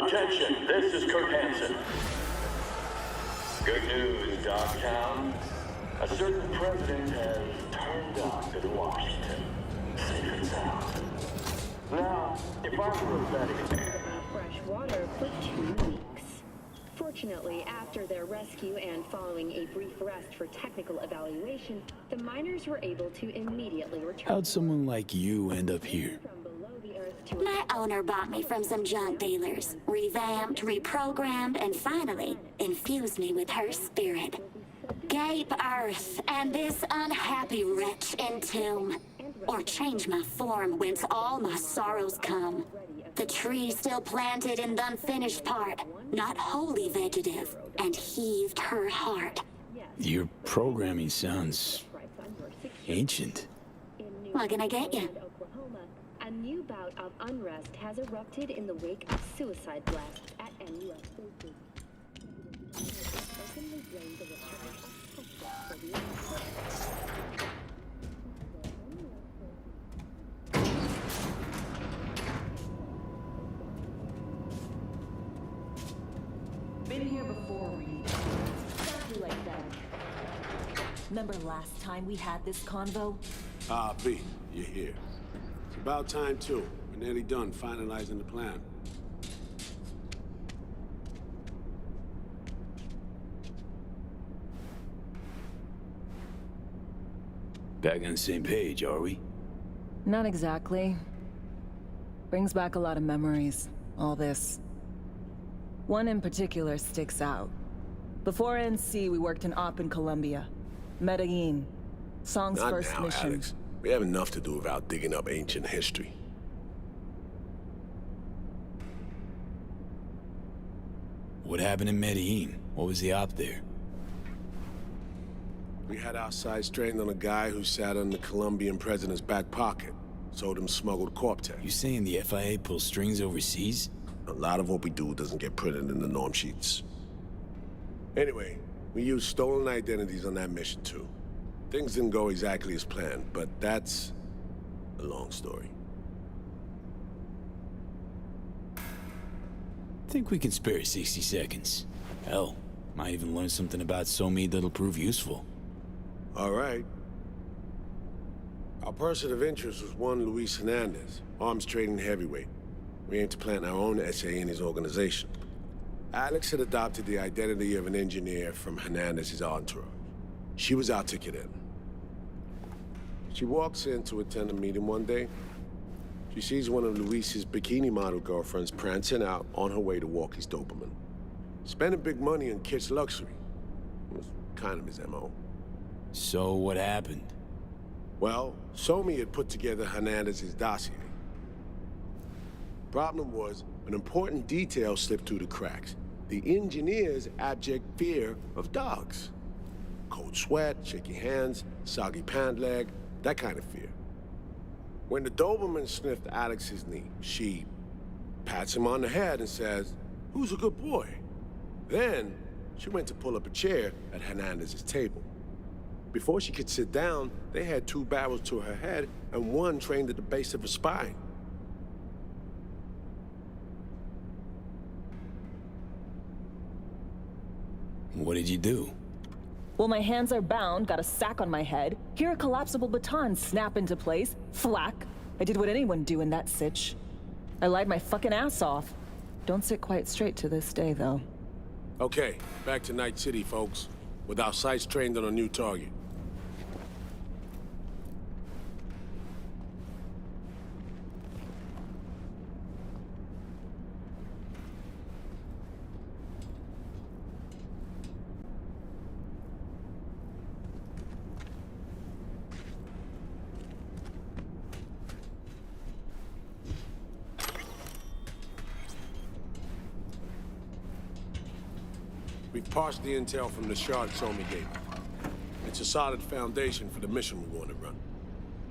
Attention, this is Kurt Hansen. Good news, Dogtown. A certain president has turned up in Washington. Safe and sound. Now, if I were a betting man... Fresh water for 2 weeks. Fortunately, after their rescue and following a brief rest for technical evaluation, the miners were able to immediately return. How'd someone like you end up here? My owner bought me from some junk dealers, revamped, reprogrammed, and finally infused me with her spirit. Gape earth and this unhappy wretch entomb, or change my form whence all my sorrows come. The tree still planted in the unfinished part, not wholly vegetative, and heaved her heart. Your programming sounds ancient. What can I get you? A new bout of unrest has erupted in the wake of suicide blasts at NUS bases. Openly blamed the return of Been here before, Reed. Exactly like that. Remember last time we had this convo? Ah, B, you're here. It's about time, too. We're nearly done finalizing the plan. Back on the same page, are we? Not exactly. Brings back a lot of memories, all this. One in particular sticks out. Before NC, we worked in op in Colombia. Medellin. Song's Not first now, mission. Alex. We have enough to do without digging up ancient history. What happened in Medellin? What was the op there? We had our sights trained on a guy who sat on the Colombian president's back pocket. Sold him smuggled corp tech. You saying the FIA pulls strings overseas? A lot of what we do doesn't get printed in the norm sheets. Anyway, we used stolen identities on that mission too. Things didn't go exactly as planned, but that's a long story. Think we can spare 60 seconds. Hell, might even learn something about Somi that'll prove useful. All right. Our person of interest was one Luis Hernandez, arms trading heavyweight. We aim to plant our own SA in his organization. Alex had adopted the identity of an engineer from Hernandez's entourage. She was our ticket in. She walks in to attend a meeting one day. She sees one of Luis's bikini model girlfriends prancing out on her way to walk his Doberman. Spending big money on kids' luxury. It was kind of his MO. So what happened? Well, Somi had put together Hernandez's dossier. Problem was, an important detail slipped through the cracks. The engineer's abject fear of dogs. Cold sweat, shaky hands, soggy pant leg, that kind of fear. When the Doberman sniffed Alex's knee, she pats him on the head and says, "Who's a good boy?" Then, she went to pull up a chair at Hernandez's table. Before she could sit down, they had two barrels to her head and one trained at the base of her spine. What did you do? Well, my hands are bound, got a sack on my head. Hear a collapsible baton snap into place. Thwack. I did what anyone do in that sitch. I lied my fucking ass off. Don't sit quite straight to this day, though. Okay, back to Night City, folks. With our sights trained on a new target. We've parsed the intel from the shard Somi gave. It's a solid foundation for the mission we want to run.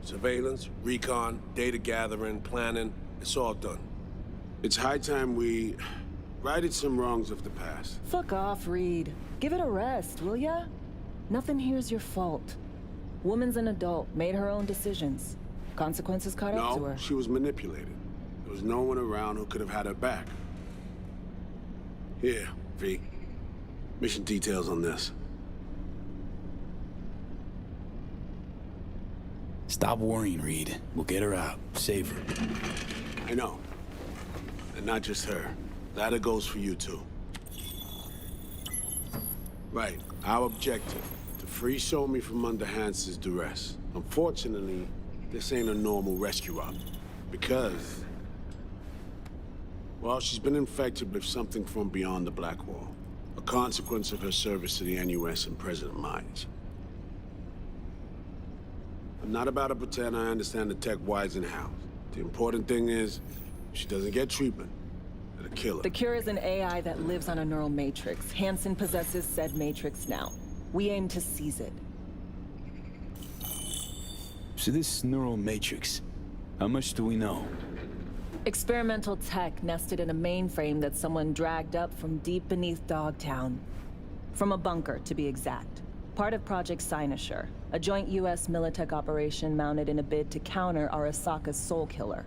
Surveillance, recon, data gathering, planning, it's all done. It's high time we righted some wrongs of the past. Fuck off, Reed. Give it a rest, will ya? Nothing here's your fault. Woman's an adult, made her own decisions. Consequences caught up to No, her. she was manipulated. There was no one around who could have had her back. Here, V. Mission details on this. Stop worrying, Reed. We'll get her out. Save her. I know. And not just her. That goes for you, too. Right. Our objective. To free Somi from under Hansen's duress. Unfortunately, this ain't a normal rescue op. Because... well, she's been infected with something from beyond the Black Wall. A consequence of her service to the NUS and President Myers. I'm not about to pretend I understand the tech whys and hows. The important thing is, if she doesn't get treatment, it'll kill her. The cure is an AI that lives on a neural matrix. Hansen possesses said matrix now. We aim to seize it. So this neural matrix, how much do we know? Experimental tech nested in a mainframe that someone dragged up from deep beneath Dogtown. From a bunker, to be exact. Part of Project Cynosure, a joint US Militech operation mounted in a bid to counter Arasaka's Soul Killer.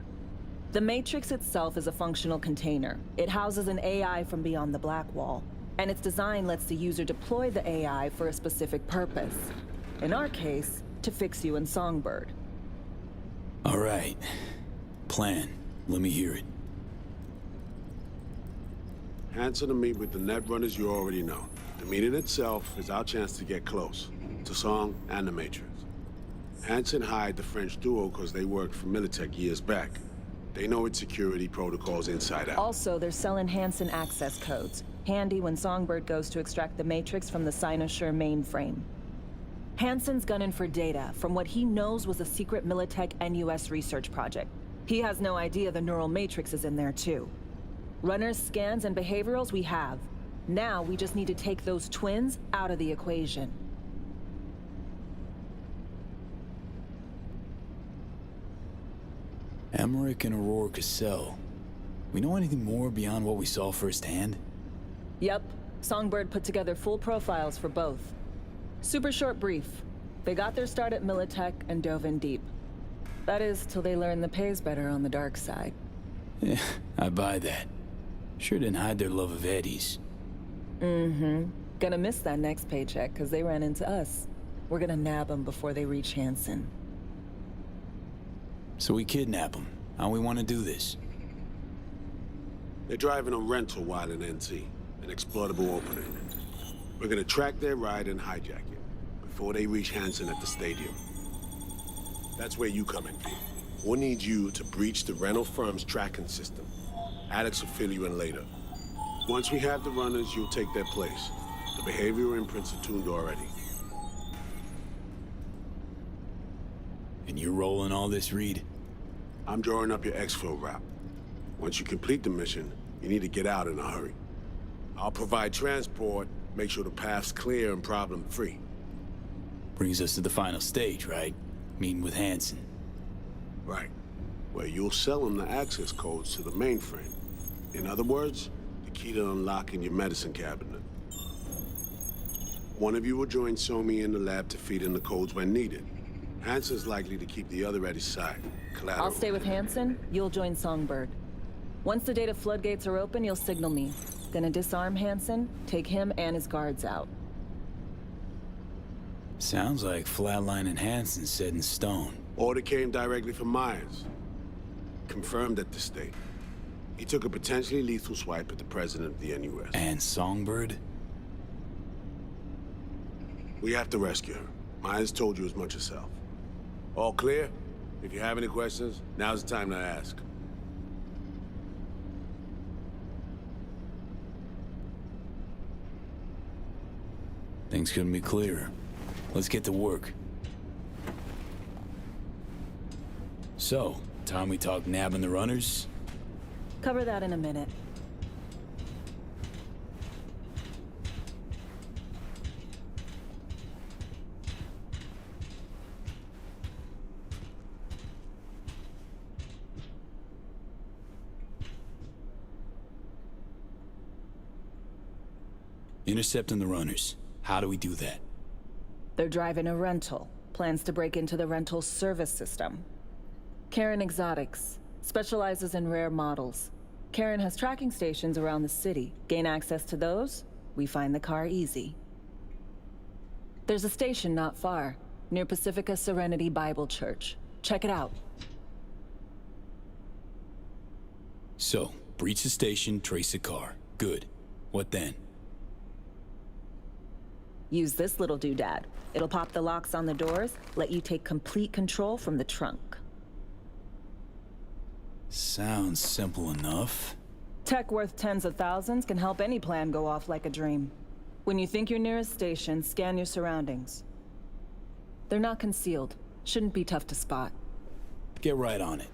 The Matrix itself is a functional container. It houses an AI from beyond the Black Wall, and its design lets the user deploy the AI for a specific purpose. In our case, to fix you and Songbird. All right. Plan. Let me hear it. Hansen to meet with the Netrunners you already know. The meeting itself is our chance to get close. To Song and the Matrix. Hansen hired the French duo because they worked for Militech years back. They know its security protocols inside out. Also, they're selling Hansen access codes. Handy when Songbird goes to extract the Matrix from the Cynosure mainframe. Hansen's gunning for data from what he knows was a secret Militech NUS research project. He has no idea the neural matrix is in there too. Runners, scans, and behaviorals we have. Now we just need to take those twins out of the equation. Emmerich and Aurora Cassell. We know anything more beyond what we saw firsthand? Yep. Songbird put together full profiles for both. Super short brief. They got their start at Militech and dove in deep. That is, till they learned the pay's better on the dark side. Yeah, I buy that. Sure didn't hide their love of Eddies. Mm-hmm. Gonna miss that next paycheck, because they ran into us. We're gonna nab them before they reach Hansen. So we kidnap them. How we want to do this? They're driving a rental while in NC, an exploitable opening. We're gonna track their ride and hijack it, before they reach Hansen at the stadium. That's where you come in, V. We'll need you to breach the rental firm's tracking system. Alex will fill you in later. Once we have the runners, you'll take their place. The behavioral imprints are tuned already. And you're rolling all this, Reed? I'm drawing up your exfil route. Once you complete the mission, you need to get out in a hurry. I'll provide transport, make sure the path's clear and problem-free. Brings us to the final stage, right? Meeting with Hansen. Right. Where you'll sell him the access codes to the mainframe. In other words, the key to unlocking your medicine cabinet. One of you will join Somi in the lab to feed in the codes when needed. Hansen's likely to keep the other at his side. Collateral. I'll stay with Hansen, you'll join Songbird. Once the data floodgates are open, you'll signal me. Gonna disarm Hansen, take him and his guards out. Sounds like flatlining Hansen set in stone. Order came directly from Myers. Confirmed at the state. He took a potentially lethal swipe at the president of the NUS. And Songbird? We have to rescue her. Myers told you as much herself. All clear? If you have any questions, now's the time to ask. Things couldn't be clearer. Let's get to work. So, time we talk nabbing the runners? Cover that in a minute. Intercepting the runners. How do we do that? They're driving a rental. Plans to break into the rental service system. Karen Exotics. Specializes in rare models. Karen has tracking stations around the city. Gain access to those, we find the car easy. There's a station not far, near Pacifica Serenity Bible Church. Check it out. So, breach the station, trace the car. Good. What then? Use this little doodad. It'll pop the locks on the doors, let you take complete control from the trunk. Sounds simple enough. Tech worth tens of thousands can help any plan go off like a dream. When you think you're near a station, scan your surroundings. They're not concealed. Shouldn't be tough to spot. Get right on it.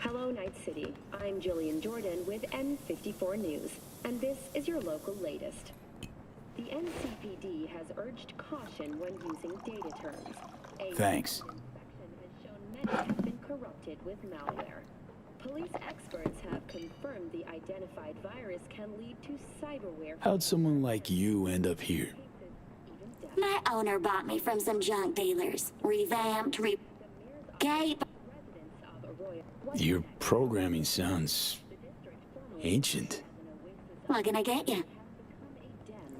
Hello, Night City. I'm Jillian Jordan with N54 News, and this is your local latest. The NCPD has urged caution when using data terms. Thanks. Inspection has shown many have been corrupted with malware. Police experts have confirmed the identified virus can lead to cyberware. How'd someone like you end up here? My owner bought me from some junk dealers. Revamped, Gabe. Your programming sounds ancient. What can I get you?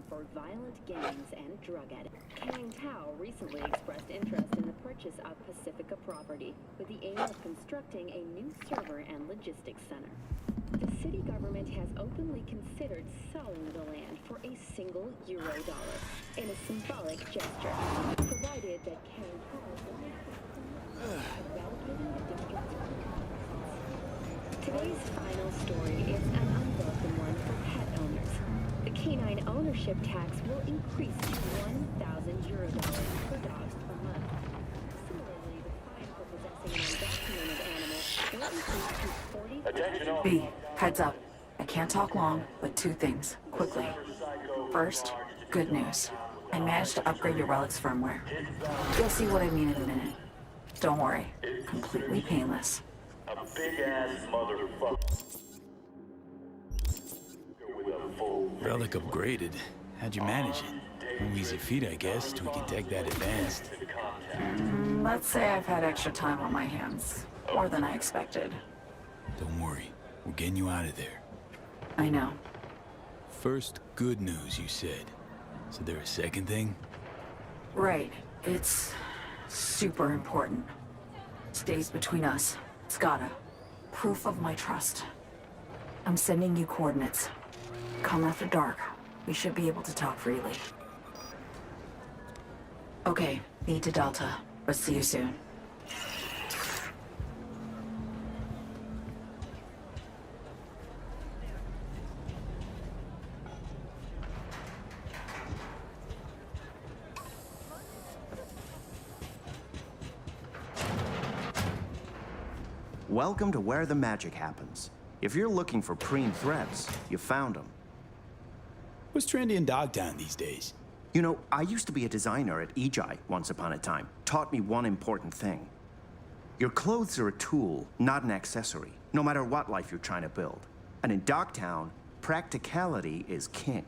For violent gangs and drug addicts. Kang Tao recently expressed interest in the purchase of Pacifica property with the aim of constructing a new server and logistics center. The city government has openly considered selling the land for a single euro-dollar in a symbolic gesture, provided that Kang Tao will allocating the district's. Today's final story is an unwelcome one for pet owners. The canine ownership tax will increase to 1,000 euro per dog per month. Similarly, the fine for possessing an undocumented animal will increase to 40. Attention all. B, heads up. I can't talk long, but two things, quickly. First, good news. I managed to upgrade your relic's firmware. You'll see what I mean in a minute. Don't worry, completely painless. A big ass motherfucker. With a full Relic upgraded. How'd you manage it? No easy feat, I guess, to a tech that advanced. Let's say I've had extra time on my hands. More than I expected. Don't worry. We're getting you out of there. I know. First, good news, you said. So there a second thing? Right. It's super important. Stays between us. It's gotta. Proof of my trust. I'm sending you coordinates. Come after dark. We should be able to talk freely. Okay, B to Delta. But see you soon. Welcome to where the magic happens. If you're looking for preem threats, you found them. What's trendy in Dogtown these days? You know, I used to be a designer at EJI once upon a time. Taught me one important thing. Your clothes are a tool, not an accessory, no matter what life you're trying to build. And in Dogtown, practicality is king.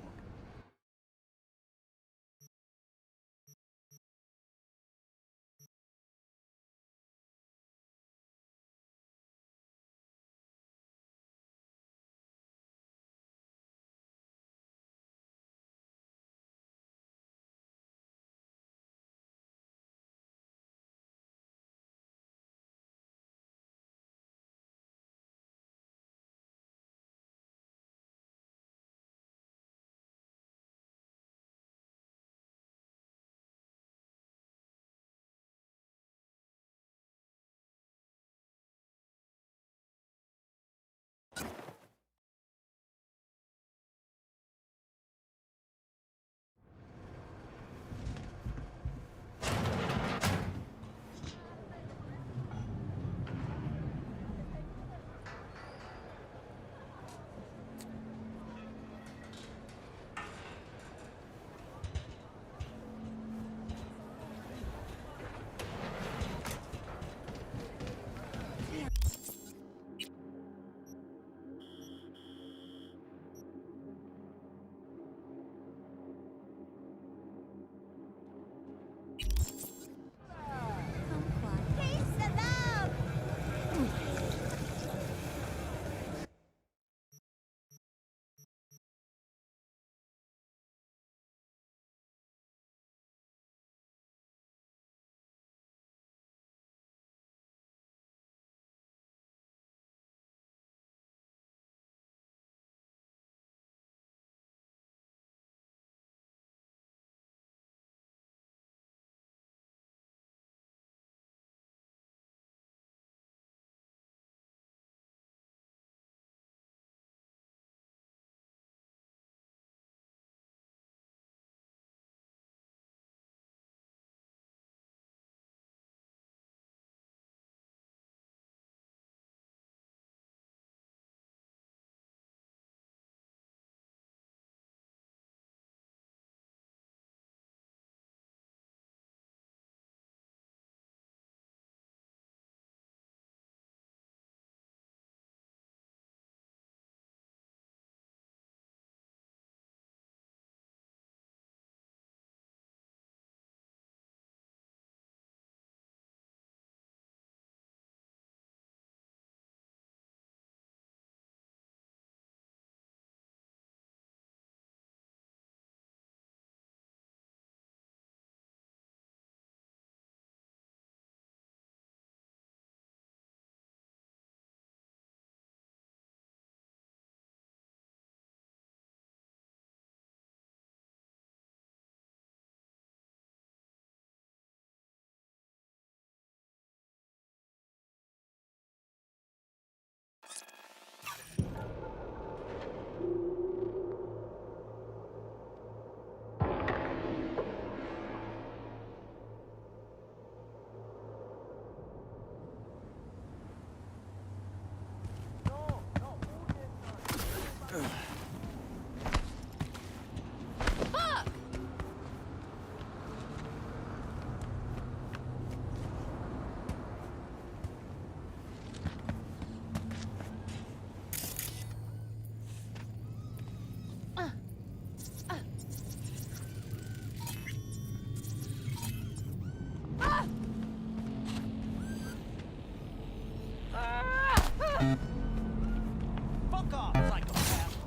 Fuck off, psychopath!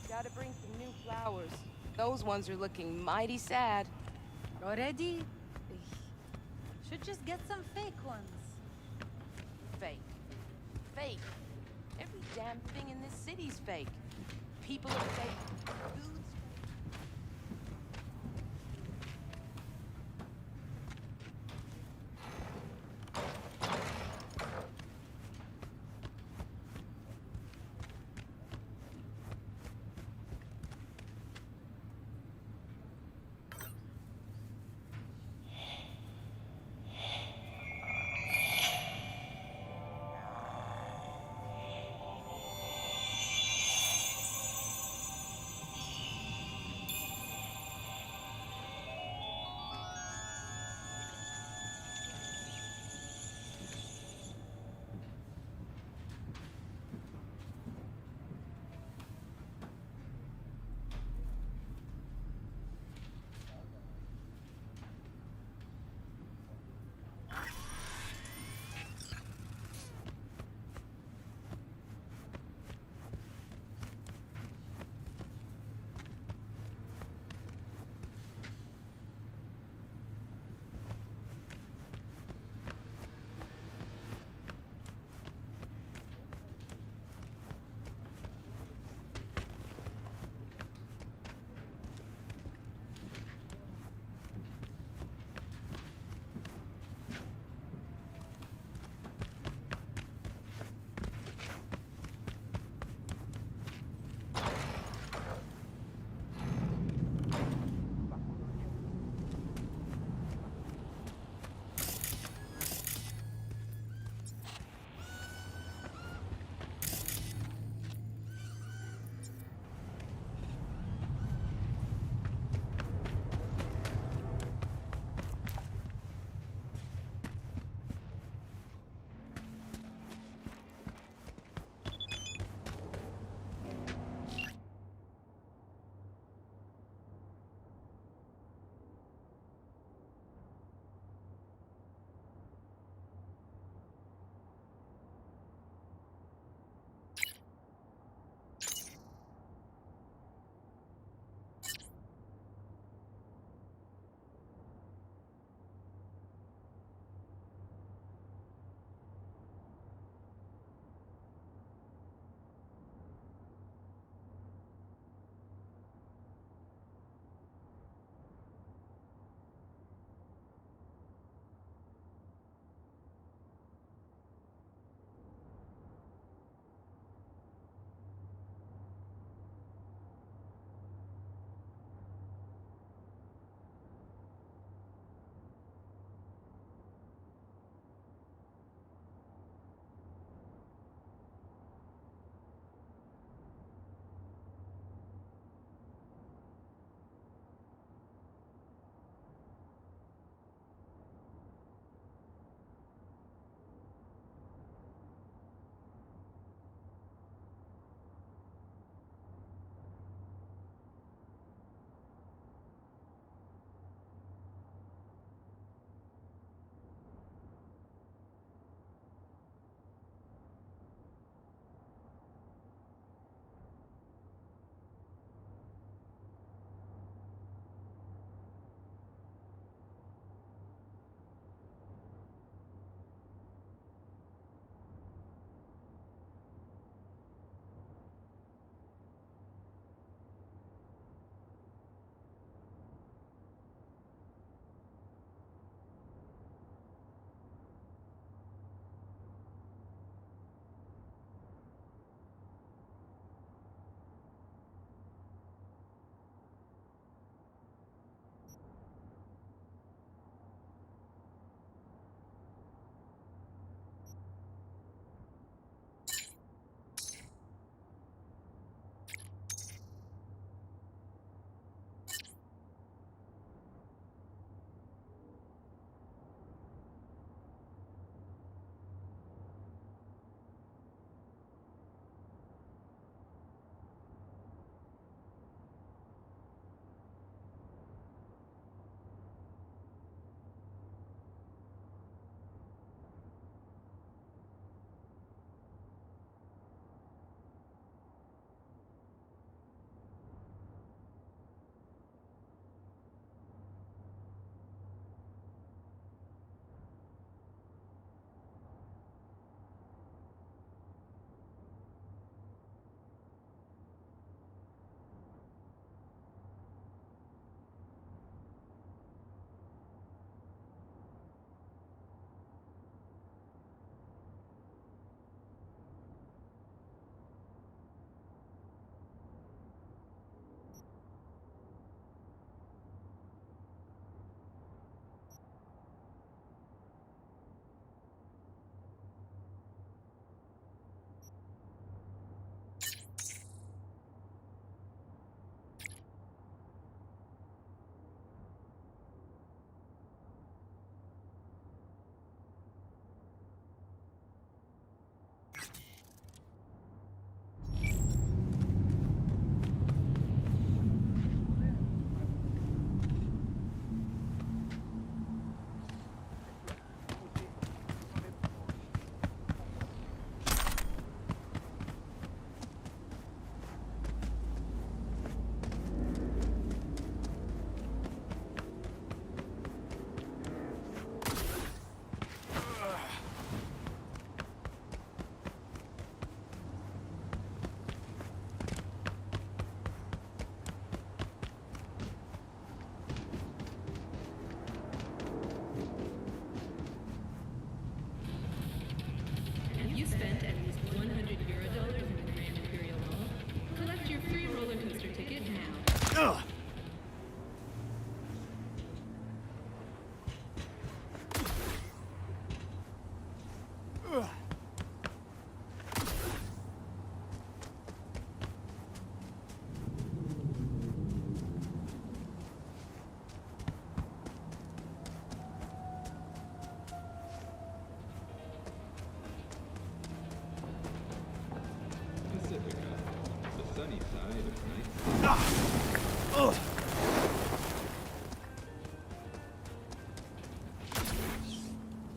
Gotta bring some new flowers. Those ones are looking mighty sad. Already? Should just get some fake ones. Fake. Fake. Every damn thing in this city's fake. People are fake. Food's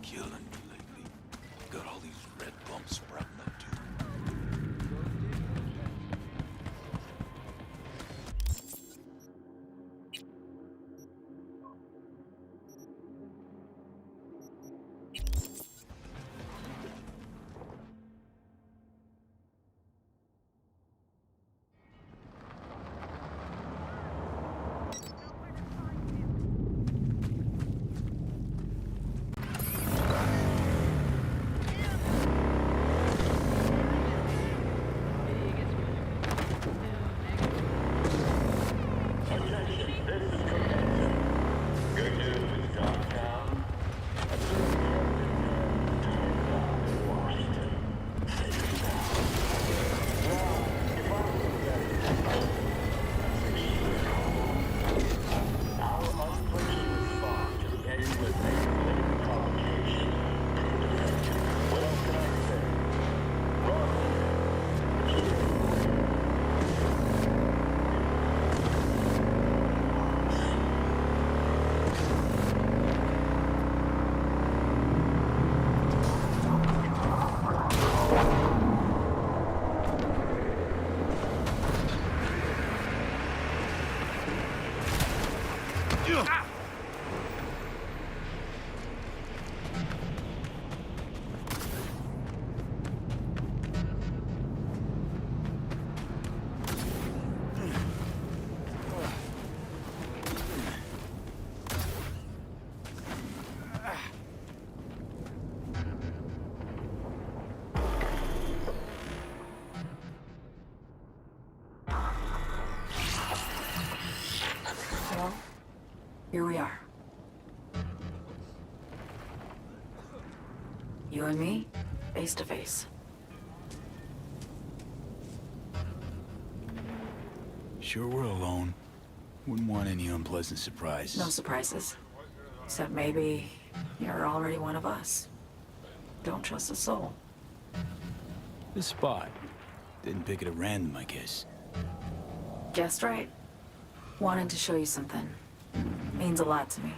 Killing me lately. Got all these red bumps sprouting up too. Attention, this is Command. Good news, downtown. A certain president has turned up in Washington. Safe and sound. Now, if I were to bet our unflinching response to the endless escalating provocation proved effective. What else can I say? Well, here we are. You and me, face to face. Sure we're alone. Wouldn't want any unpleasant surprises. No surprises. Except maybe you're already one of us. Don't trust a soul. This spot. Didn't pick it at random, I guess. Guessed right. Wanted to show you something. Means a lot to me.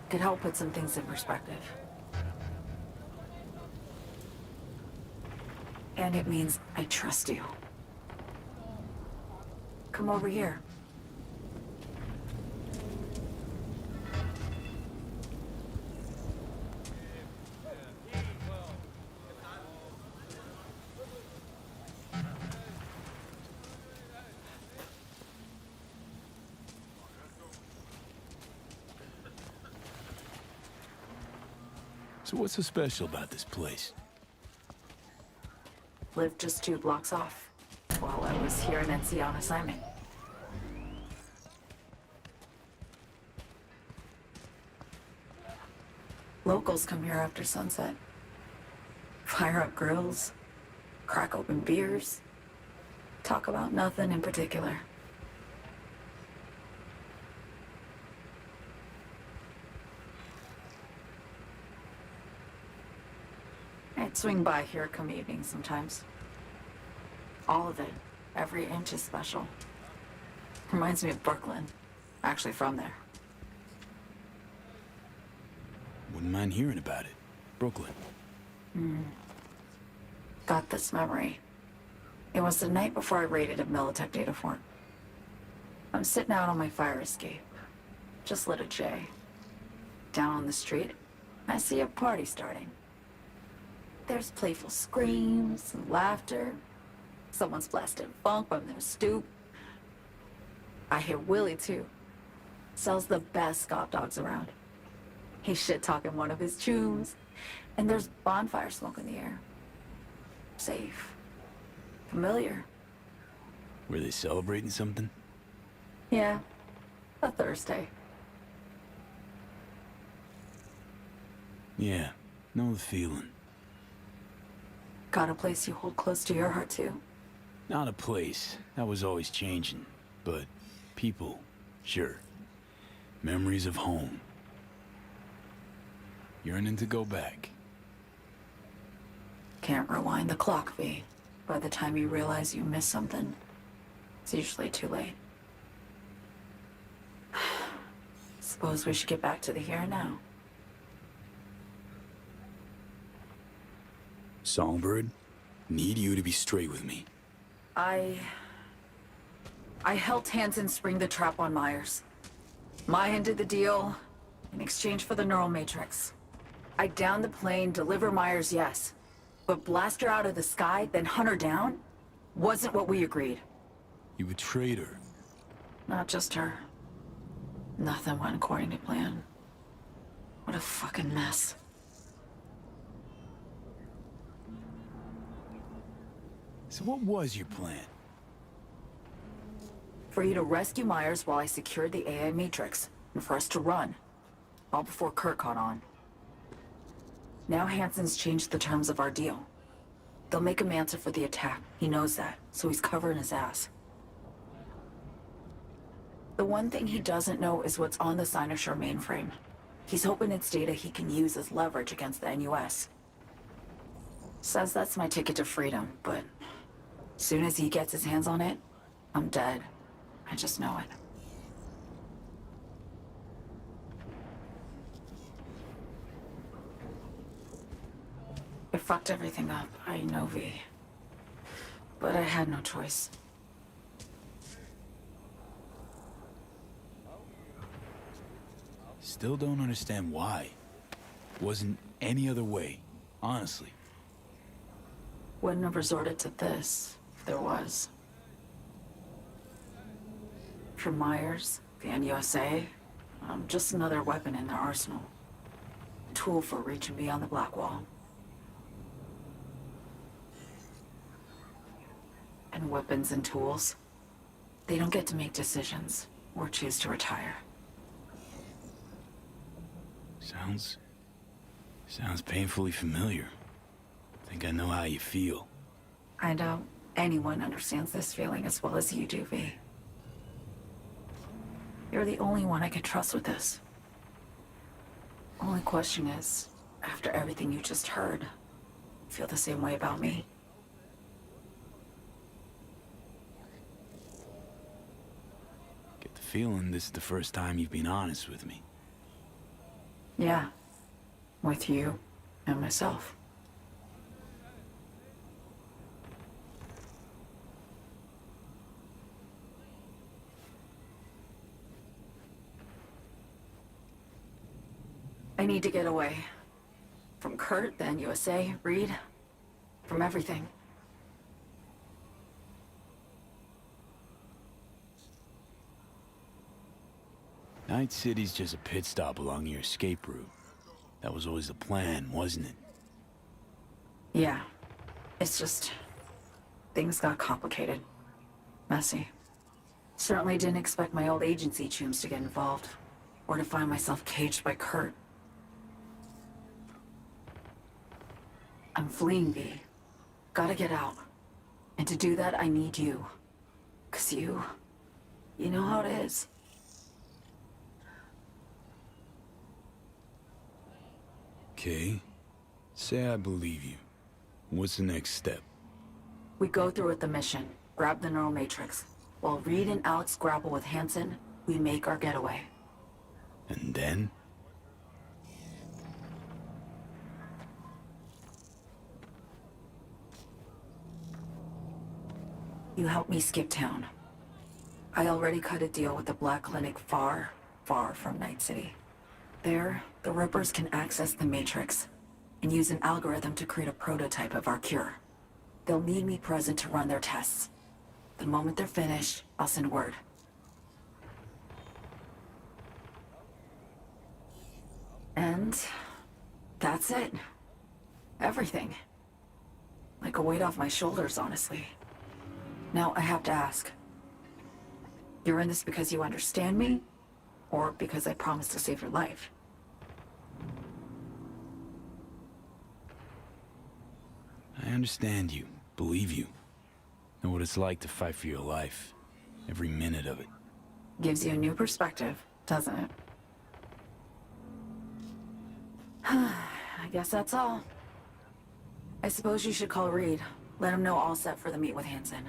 Could help put some things in perspective. And it means I trust you. Come over here. So what's so special about this place? Lived just 2 blocks off while I was here in NC on assignment. Locals come here after sunset. Fire up grills, crack open beers, talk about nothing in particular. I'd swing by here come evening sometimes. All of it, every inch is special. Reminds me of Brooklyn. Actually from there. Wouldn't mind hearing about it. Brooklyn. Got this memory. It was the night before I raided a Militech data fort. I'm sitting out on my fire escape. Just lit a J. Down on the street, I see a party starting. There's playful screams and laughter. Someone's blasting funk from their stoop. I hear Willie, too. Sells the best Scott dogs around. He's shit-talking one of his chooms. And there's bonfire smoke in the air. Safe. Familiar. Were they celebrating something? Yeah. A Thursday. Yeah, know the feeling. Got a place you hold close to your heart, too? Not a place. That was always changing. But people, sure. Memories of home. Yearning to go back. Can't rewind the clock, V. By the time you realize you missed something, it's usually too late. Suppose we should get back to the here and now. Songbird, need you to be straight with me. I helped Hansen spring the trap on Myers. Maya did the deal in exchange for the neural matrix. I downed the plane, deliver Myers, yes. But blast her out of the sky, then hunt her down? Wasn't what we agreed. You betrayed her. Not just her. Nothing went according to plan. What a fucking mess. So what was your plan? For you to rescue Myers while I secured the AI matrix, and for us to run. All before Kurt caught on. Now Hansen's changed the terms of our deal. They'll make him answer for the attack. He knows that, so he's covering his ass. The one thing he doesn't know is what's on the Cynosure mainframe. He's hoping it's data he can use as leverage against the NUS. Says that's my ticket to freedom, but soon as he gets his hands on it, I'm dead. I just know it. It fucked everything up, I know, V. But I had no choice. Still don't understand why. Wasn't any other way, honestly. Wouldn't have resorted to this, if there was. For Myers, the NUSA, I'm just another weapon in their arsenal. A tool for reaching beyond the Black Wall. And weapons and tools, they don't get to make decisions or choose to retire. Sounds painfully familiar. Think I know how you feel. I doubt anyone understands this feeling as well as you do, V. You're the only one I can trust with this. Only question is, after everything you just heard, feel the same way about me? Get the feeling this is the first time you've been honest with me. Yeah. With you and myself. I need to get away. From Kurt, then USA, Reed. From everything. Night City's just a pit stop along your escape route. That was always the plan, wasn't it? Yeah. It's just... things got complicated. Messy. Certainly didn't expect my old agency chooms to get involved. Or to find myself caged by Kurt. I'm fleeing, V. Gotta get out. And to do that, I need you. 'Cause you know how it is. Okay. Say I believe you. What's the next step? We go through with the mission. Grab the neural matrix. While Reed and Alex grapple with Hansen, we make our getaway. And then? You help me skip town. I already cut a deal with the Black Clinic far, far from Night City. There, the Rippers can access the Matrix and use an algorithm to create a prototype of our cure. They'll need me present to run their tests. The moment they're finished, I'll send word. And that's it. Everything. Like a weight off my shoulders, honestly. Now I have to ask. You're in this because you understand me? Or because I promised to save your life? I understand you, believe you. Know what it's like to fight for your life. Every minute of it. Gives you a new perspective, doesn't it? I guess that's all. I suppose you should call Reed. Let him know all set for the meet with Hansen.